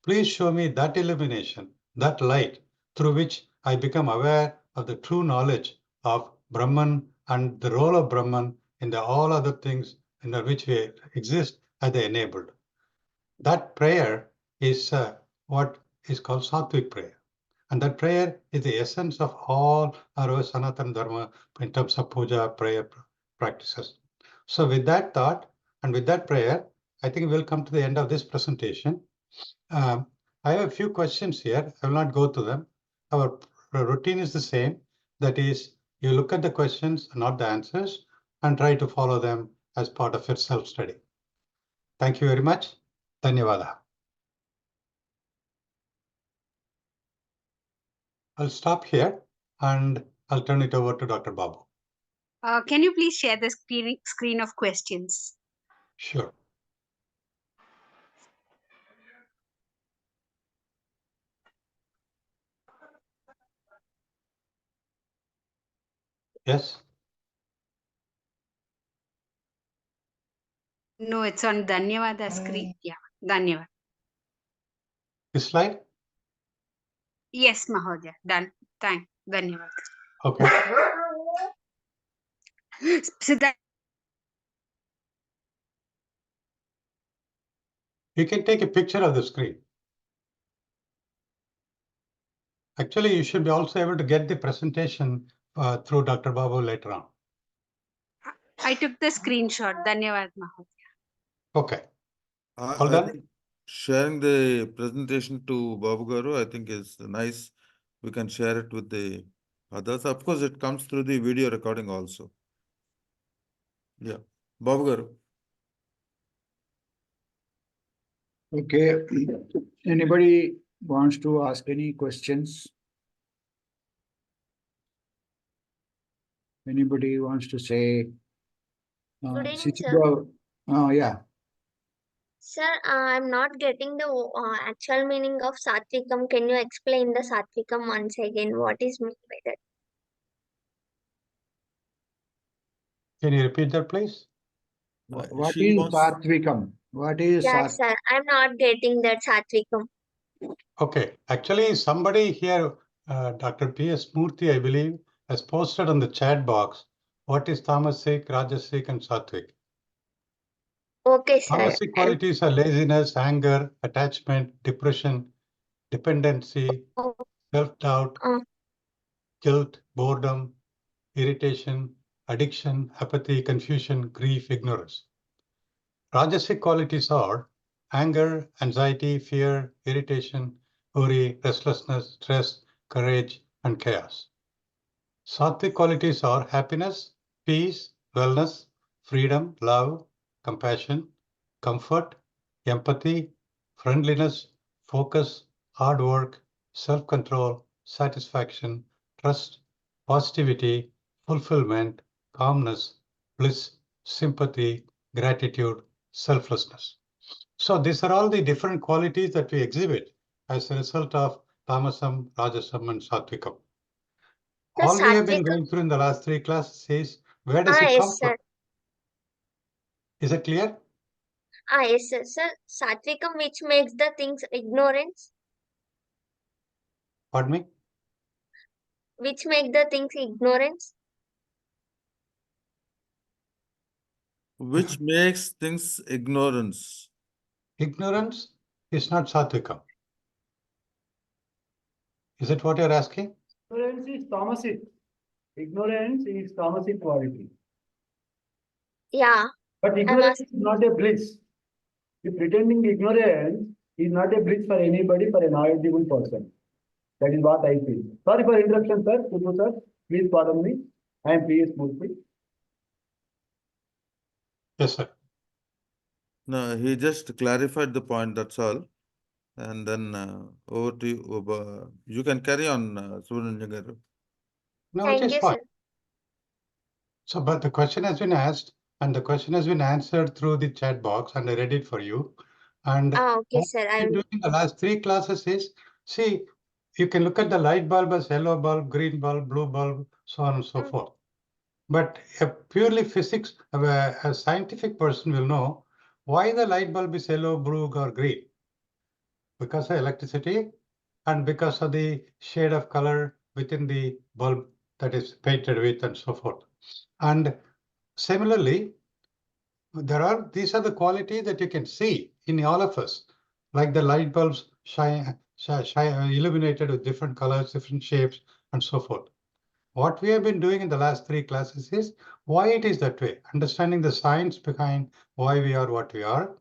Please show me that illumination, that light through which I become aware of the true knowledge of Brahman and the role of Brahman in all other things under which we exist as the enabled. That prayer is what is called Sattvic prayer. And that prayer is the essence of all our Sanatana Dharma in terms of puja, prayer practices. So with that thought and with that prayer, I think we'll come to the end of this presentation. I have a few questions here. I will not go to them. Our routine is the same. That is, you look at the questions, not the answers, and try to follow them as part of your self-study. Thank you very much. Dhanyavada. I'll stop here and I'll turn it over to Dr. Babu. Can you please share the screen of questions? Sure. Yes. No, it's on Dhanyavada screen. Yeah, Dhanyavad. This slide? Yes, Mahodaya. Done. Thank. Dhanyavad. Okay. So that You can take a picture of the screen. Actually, you should be also able to get the presentation through Dr. Babu later on. I took the screenshot. Dhanyavad, Mahodaya. Okay. I Hold think sharing the presentation to Babu Garu, I think is nice. We can share it with the others. Of course, it comes through the video recording also. Yeah. Babu Garu. Okay, anybody wants to ask any questions? Anybody wants to say? Good evening, Situ- sir. yeah, Sir, I'm not getting the actual meaning of Satvikam. Can you explain the Satvikam once again? What is meant by that? Can you repeat that, please? what She is wants. Satvikam? What is Yes, sir. I'm not getting that Satvikam. Okay. Actually, somebody here, Dr. P.S. Murthy, I believe, has posted on the chat box what is Tamasic, Rajasic, and Sattvic. Okay, sir. Tamasic qualities are laziness, anger, attachment, depression, dependency, Oh, self-doubt, uh, guilt, boredom, irritation, addiction, apathy, confusion, grief, ignorance. Rajasic qualities are anger, anxiety, fear, irritation, worry, restlessness, stress, courage, and chaos. Sattvic qualities are happiness, peace, wellness, freedom, love, compassion, comfort, empathy, friendliness, focus, hard work, self-control, satisfaction, trust, positivity, fulfillment, calmness, bliss, sympathy, gratitude, selflessness. So these are all the different qualities that we exhibit as a result of Tamasam, Rajasam, and Satvikam. the All we have been Satvikam. going through in the last 3 classes is where does it come Yes, from? sir. Is it clear? Yes, sir. Sir, Satvikam, which makes the things ignorance, Pardon me? which make the things ignorance. Which makes things ignorance. Ignorance is not Satvikam. Is it what you're asking? Ignorance is tamasic. Ignorance is tamasic quality. Yeah, But ignorance is not a bliss. The pretending ignorance is not a bliss for anybody, for a knowledgeable person. That is what I feel. Sorry for interruption, sir. Subbu, sir. Please pardon me. I am P.S. Murthy. Yes, sir. No, he just clarified the point, that's all. And then over to you. You can carry on, Subramanian Garu. No, it thank is you, fine. sir. So, but the question has been asked and the question has been answered through the chat box and I read it for you. And Okay, what sir. we've been doing in the last 3 classes is, see, you can look at the light bulb as yellow bulb, green bulb, blue bulb, so on and so forth. But a purely physics, a scientific person will know why the light bulb is yellow, blue, or green. Because of electricity and because of the shade of color within the bulb that is painted with and so forth. And similarly, these are the qualities that you can see in all of us, like the light bulbs illuminated with different colors, different shapes, and so forth. What we have been doing in the last 3 classes is why it is that way, understanding the science behind why we are what we are.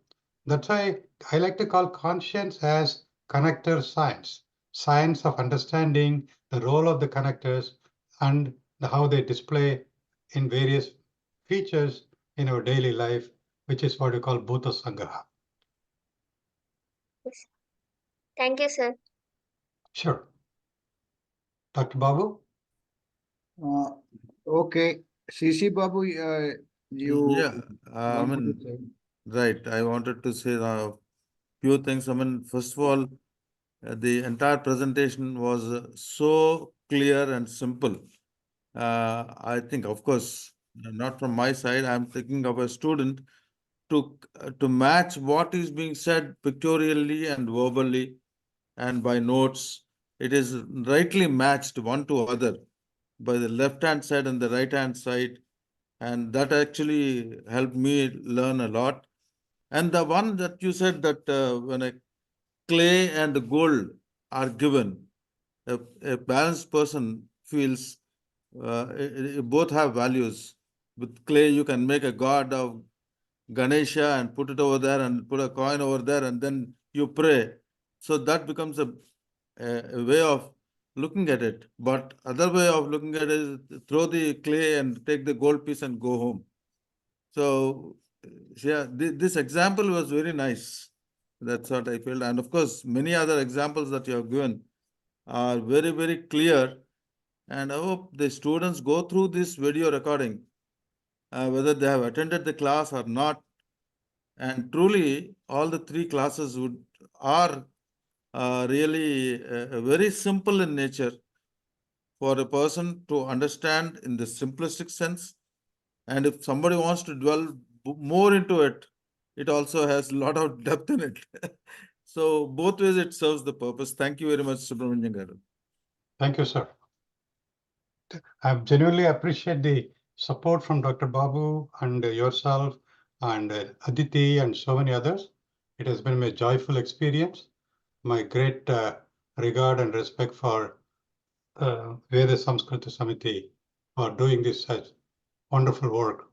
That's why I like to call conscience as connector science, science of understanding the role of the connectors and how they display in various features in our daily life, which is what we call Bhuta Sangraha. Yes. Thank you, sir. Sure. Dr. Babu? Okay, CC Babu, you. Yeah, I wanted mean, to say? right. I wanted to say a few things. I mean, first of all, the entire presentation was so clear and simple. I think, of course, not from my side. I'm thinking of a student to match what is being said pictorially and verbally and by notes. It is rightly matched one to other by the left hand side and the right hand side, and that actually helped me learn a lot. And the one that you said that when a clay and gold are given, a balanced person feels both have values. With clay, you can make a god of Ganesha and put it over there and put a coin over there, and then you pray. So that becomes a way of looking at it. But other way of looking at it is throw the clay and take the gold piece and go home. So yeah, this example was very nice. That's what I felt. And of course, many other examples that you have given are very, very clear. And I hope the students go through this video recording, whether they have attended the class or not. And truly, all the 3 classes are really very simple in nature for a person to understand in the simplistic sense. And if somebody wants to dwell more into it, it also has a lot of depth in it. So both ways it serves the purpose. Thank you very much, Subramanian garu. Thank you, sir. I genuinely appreciate the support from Dr. Babu and yourself and Aditi and so many others. It has been a joyful experience. My great regard and respect for Veda Samskruti Samiti for doing this such wonderful work,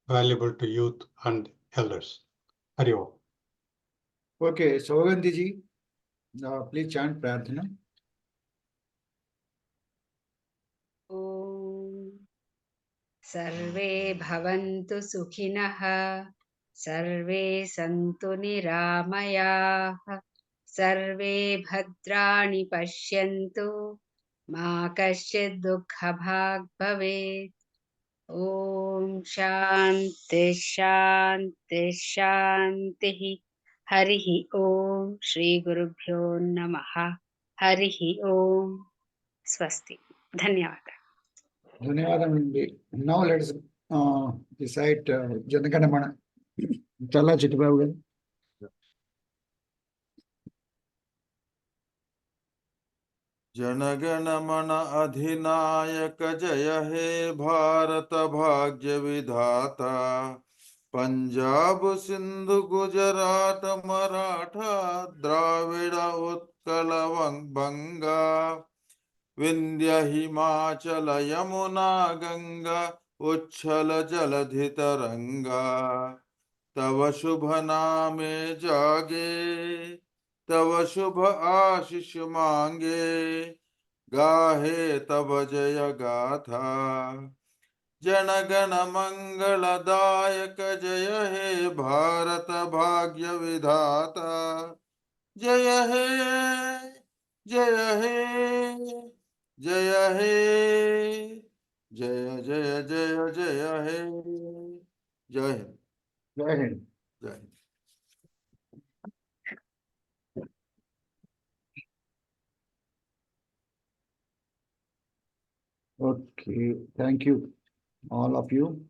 valuable to youth and elders. Hari Om. Okay, Saugandiji, please chant Prarthana. ॐ सर्वे भवन्तु सुखिनः सर्वे सन्तु निरामयाः सर्वे भद्राणि पश्यन्तु मा कश्चित् दुःखभाग् भवेत् ॐ शान्ति शान्ति शान्तिः हरिः ॐ श्रीगुरुभ्यो नमः हरिः ॐ स्वस्ति धन्यवादः Now let's recite Janaganamana. Chala Chittibabu. Jana Gana Mana अधिनायक जय हे भारत भाग्य विधाता पंजाब सिंधु गुजरात मराठा द्राविड़ उत्कल बंगा विंध्य हिमाचल यमुना गंगा उच्छल जलधि तरंगा तव शुभ नामे जागे तव शुभ आशीष मांगे गाहे तब जय गाथा जन गण मंगलदायक जय हे भारत भाग्य विधाता जय हे जय हे जय हे जय जय जय जय हे जय हिंद Jai Hind. जय Hind Okay, thank you, all of you.